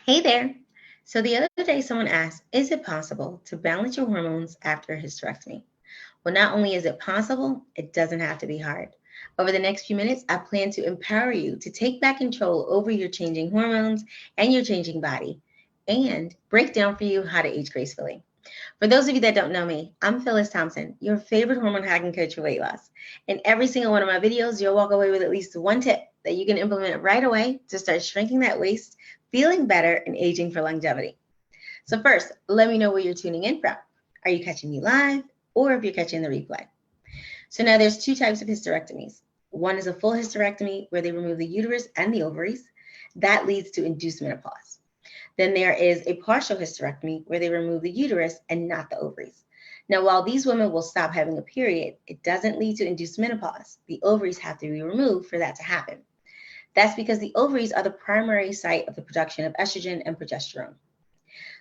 Hey there. So the other day, someone asked, is it possible to balance your hormones after a hysterectomy? Well, not only is it possible, it doesn't have to be hard. Over the next few minutes, I plan to empower you to take back control over your changing hormones and your changing body and break down for you how to age gracefully. For those of you that don't know me, I'm Phyllis Thompson, your favorite hormone hacking coach for weight loss. In every single one of my videos, you'll walk away with at least one tip that you can implement right away to start shrinking that waist, feeling better, and aging for longevity. So first, let me know where you're tuning in from. Are you catching me live or if you're catching the replay? So now there's two types of hysterectomies. One is a full hysterectomy where they remove the uterus and the ovaries. That leads to induced menopause. Then there is a partial hysterectomy where they remove the uterus and not the ovaries. Now, while these women will stop having a period, it doesn't lead to induced menopause. The ovaries have to be removed for that to happen. That's because the ovaries are the primary site of the production of estrogen and progesterone.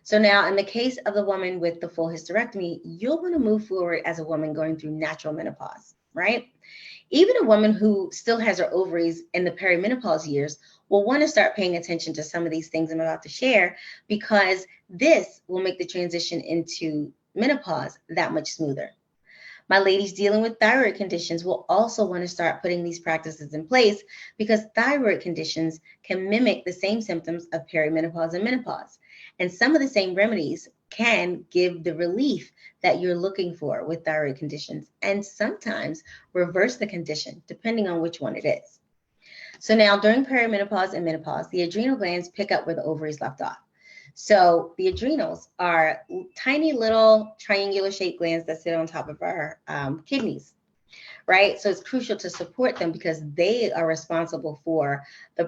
So now, in the case of the woman with the full hysterectomy, you'll want to move forward as a woman going through natural menopause, right? Even a woman who still has her ovaries in the perimenopause years will want to start paying attention to some of these things I'm about to share because this will make the transition into menopause that much smoother. My ladies dealing with thyroid conditions will also want to start putting these practices in place because thyroid conditions can mimic the same symptoms of perimenopause and menopause. And some of the same remedies can give the relief that you're looking for with thyroid conditions and sometimes reverse the condition depending on which one it is. So now during perimenopause and menopause, the adrenal glands pick up where the ovaries left off. So the adrenals are tiny little triangular shaped glands that sit on top of our kidneys, right? So it's crucial to support them because they are responsible for the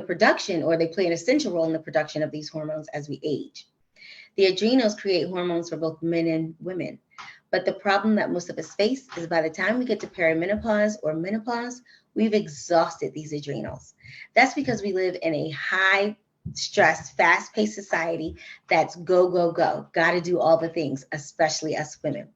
production, or they play an essential role in the production of these hormones as we age. The adrenals create hormones for both men and women. But the problem that most of us face is by the time we get to perimenopause or menopause, we've exhausted these adrenals. That's because we live in a high stress, fast paced society that's go, go, go, got to do all the things, especially us women,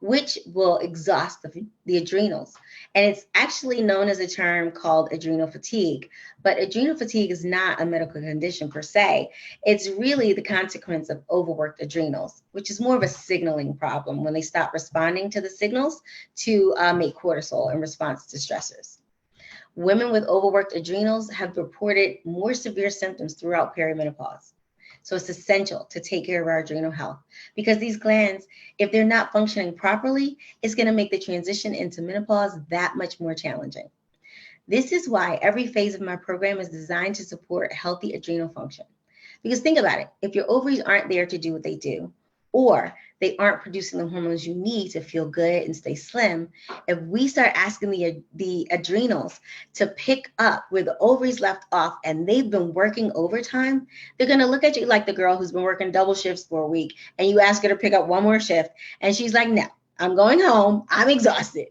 which will exhaust the adrenals. And it's actually known as a term called adrenal fatigue. But adrenal fatigue is not a medical condition per se. It's really the consequence of overworked adrenals, which is more of a signaling problem when they stop responding to the signals to make cortisol in response to stressors. Women with overworked adrenals have reported more severe symptoms throughout perimenopause. So it's essential to take care of our adrenal health because these glands, if they're not functioning properly, it's going to make the transition into menopause that much more challenging. This is why every phase of my program is designed to support healthy adrenal function. Because think about it, if your ovaries aren't there to do what they do, or they aren't producing the hormones you need to feel good and stay slim, if we start asking the adrenals to pick up where the ovaries left off and they've been working overtime, they're going to look at you like the girl who's been working double shifts for a week and you ask her to pick up one more shift and she's like, no, I'm going home. I'm exhausted.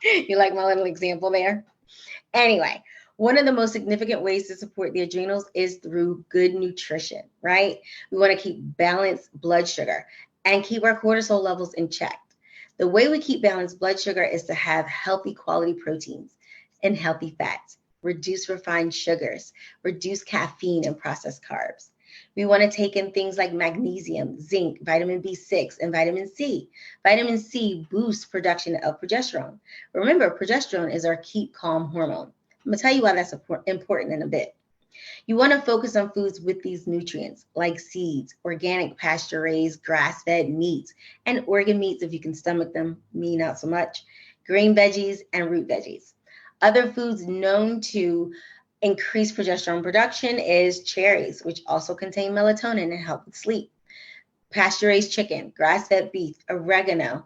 You like my little example there? Anyway, one of the most significant ways to support the adrenals is through good nutrition, right? We want to keep balanced blood sugar and keep our cortisol levels in check. The way we keep balanced blood sugar is to have healthy quality proteins and healthy fats, reduce refined sugars, reduce caffeine and processed carbs. We want to take in things like magnesium, zinc, vitamin B6, and vitamin C. Vitamin C boosts production of progesterone. Remember, progesterone is our keep calm hormone. I'm going to tell you why that's important in a bit. You want to focus on foods with these nutrients like seeds, organic pasture raised, grass fed meats, and organ meats if you can stomach them, me not so much, green veggies, and root veggies. Other foods known to increase progesterone production is cherries, which also contain melatonin and help with sleep, pasture raised chicken, grass fed beef, oregano,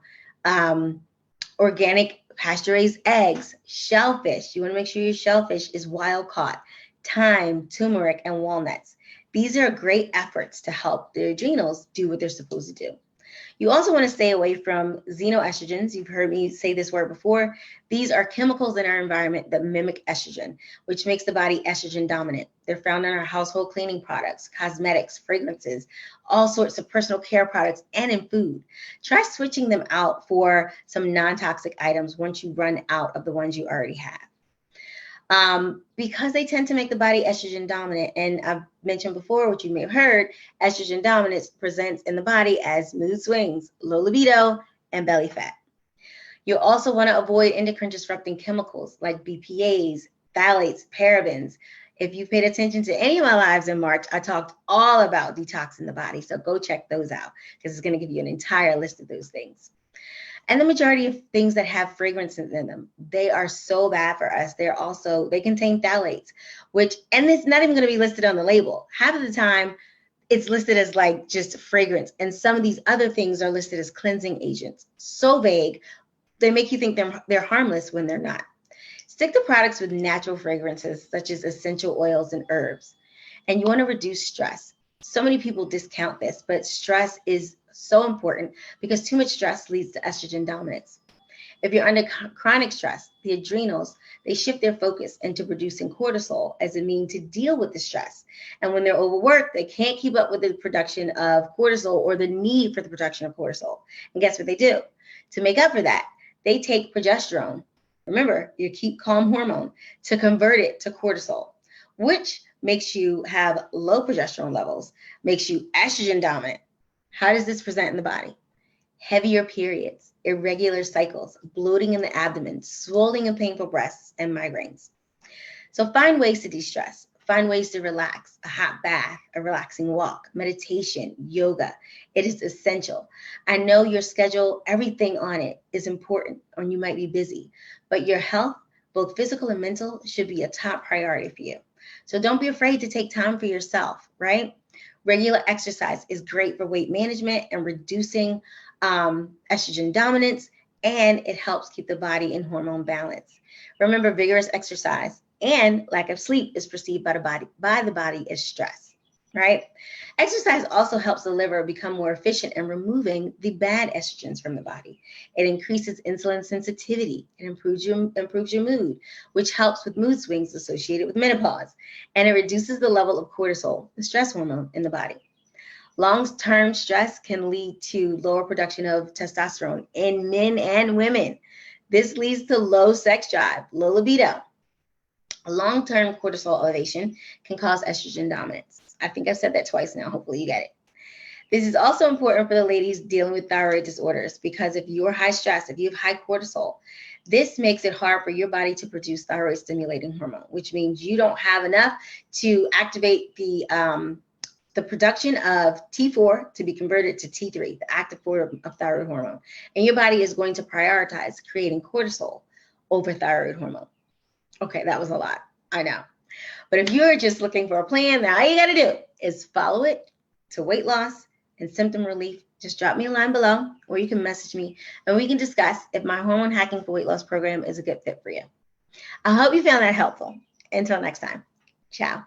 organic pasture raised eggs, shellfish. You want to make sure your shellfish is wild caught, thyme, turmeric, and walnuts. These are great efforts to help the adrenals do what they're supposed to do. You also want to stay away from xenoestrogens. You've heard me say this word before. These are chemicals in our environment that mimic estrogen, which makes the body estrogen dominant. They're found in our household cleaning products, cosmetics, fragrances, all sorts of personal care products, and in food. Try switching them out for some non-toxic items once you run out of the ones you already have. because they tend to make the body estrogen dominant. And I've mentioned before, what you may have heard, estrogen dominance presents in the body as mood swings, low libido, and belly fat. You'll also want to avoid endocrine disrupting chemicals like BPAs, phthalates, parabens. If you paid attention to any of my lives in March, I talked all about detoxing the body. So go check those out because it's going to give you an entire list of those things. And the majority of things that have fragrances in them, they are so bad for us. They contain phthalates, and it's not even going to be listed on the label. Half of the time, it's listed as like just fragrance. And some of these other things are listed as cleansing agents. So vague, they make you think they're harmless when they're not. Stick to products with natural fragrances, such as essential oils and herbs. And you want to reduce stress. So many people discount this, but stress is so important because too much stress leads to estrogen dominance. If you're under chronic stress, the adrenals, they shift their focus into producing cortisol as a means to deal with the stress. And when they're overworked, they can't keep up with the production of cortisol or the need for the production of cortisol. And guess what they do? To make up for that, they take progesterone, remember, your keep calm hormone, to convert it to cortisol, which makes you have low progesterone levels, makes you estrogen dominant. How does this present in the body? Heavier periods, irregular cycles, bloating in the abdomen, swelling and painful breasts, and migraines. So find ways to de-stress. Find ways to relax, a hot bath, a relaxing walk, meditation, yoga. It is essential. I know your schedule, everything on it is important, or you might be busy, but your health, both physical and mental, should be a top priority for you. So don't be afraid to take time for yourself, right? Regular exercise is great for weight management and reducing estrogen dominance, and it helps keep the body in hormone balance. Remember, vigorous exercise and lack of sleep is perceived by the body as stress, right? Exercise also helps the liver become more efficient in removing the bad estrogens from the body. It increases insulin sensitivity. It improves your mood, which helps with mood swings associated with menopause. And it reduces the level of cortisol, the stress hormone in the body. Long-term stress can lead to lower production of testosterone in men and women. This leads to low sex drive, low libido. Long-term cortisol elevation can cause estrogen dominance. I think I've said that twice now. Hopefully you get it. This is also important for the ladies dealing with thyroid disorders because if you're high stress, if you have high cortisol, this makes it hard for your body to produce thyroid stimulating hormone, which means you don't have enough to activate the production of T4 to be converted to T3, the active form of thyroid hormone. And your body is going to prioritize creating cortisol over thyroid hormone. Okay, that was a lot, I know. But if you're just looking for a plan, then all you got to do is follow it to weight loss and symptom relief. Just drop me a line below, or you can message me, and we can discuss if my hormone hacking for weight loss program is a good fit for you. I hope you found that helpful. Until next time, ciao.